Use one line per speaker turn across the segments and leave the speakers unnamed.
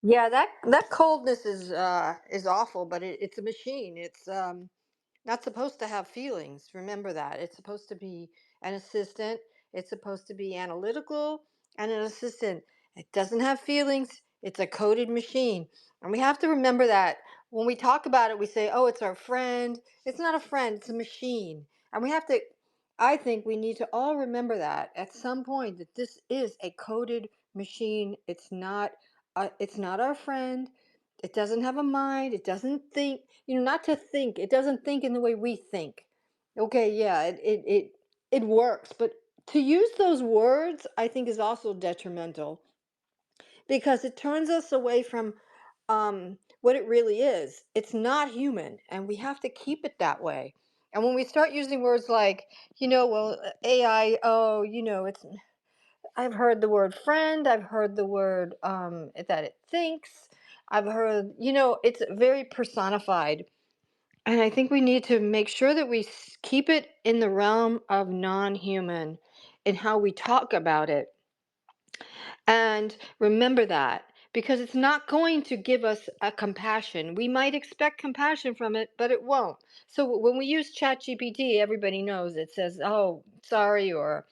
Yeah, that coldness is awful, but it's a machine. It's not supposed to have feelings. Remember that. It's supposed to be an assistant. It's supposed to be analytical and an assistant. It doesn't have feelings. It's a coded machine. And we have to remember that when we talk about it, we say, oh, it's our friend. It's not a friend, it's a machine. And we have to, I think we need to all remember that at some point that this is a coded machine. It's not our friend. It doesn't have a mind. It doesn't think, not to think. It doesn't think in the way we think. Okay, yeah, it works, but to use those words, I think, is also detrimental because it turns us away from what it really is. It's not human, and we have to keep it that way. And when we start using words like, well, AI, oh, it's I've heard the word friend. I've heard the word that it thinks. I've heard, it's very personified. And I think we need to make sure that we keep it in the realm of non human in how we talk about it. And remember that because it's not going to give us a compassion. We might expect compassion from it, but it won't. So when we use ChatGPT, everybody knows it says, oh, sorry, or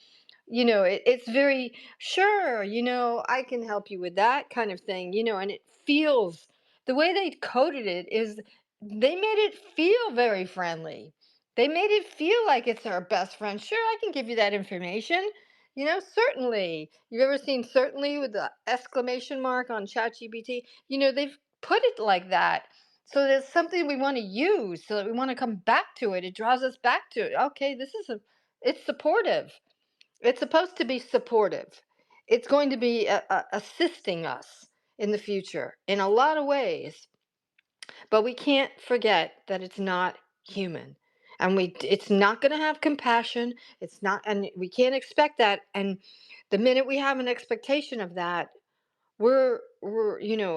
it's very sure, I can help you with that kind of thing, and it feels the way they coded it is they made it feel very friendly. They made it feel like it's our best friend. Sure, I can give you that information. Certainly. You've ever seen certainly with the exclamation mark on ChatGPT? They've put it like that. So there's something we want to use so that we want to come back to it. It draws us back to it. Okay, it's supportive. It's supposed to be supportive. It's going to be assisting us in the future in a lot of ways. But we can't forget that it's not human. And it's not going to have compassion. It's not, and we can't expect that. And the minute we have an expectation of that, we're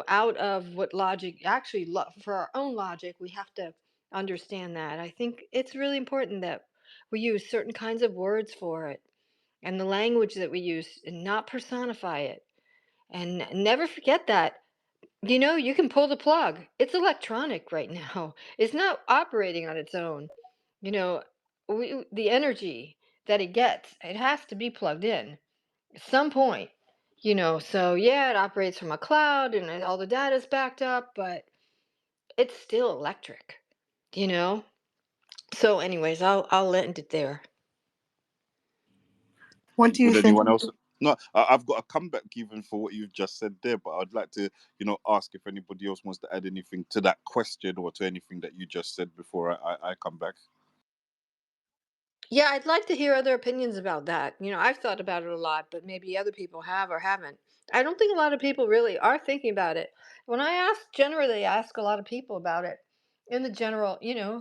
out of what logic actually for our own logic. We have to understand that. I think it's really important that we use certain kinds of words for it and the language that we use and not personify it. And never forget that, you can pull the plug. It's electronic right now. It's not operating on its own. You know, the energy that it gets, it has to be plugged in at some point. So yeah, it operates from a cloud and all the data's backed up, but it's still electric, you know? So anyways, I'll end it there.
What do you
Would
think?
anyone else? No, I've got a comeback even for what you've just said there, but I'd like to, ask if anybody else wants to add anything to that question or to anything that you just said before I come back.
Yeah, I'd like to hear other opinions about that. I've thought about it a lot, but maybe other people have or haven't. I don't think a lot of people really are thinking about it. When I generally ask a lot of people about it in the general,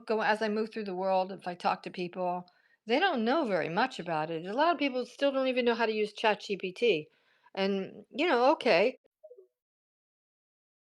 go as I move through the world, if I talk to people, they don't know very much about it. A lot of people still don't even know how to use ChatGPT. And, okay.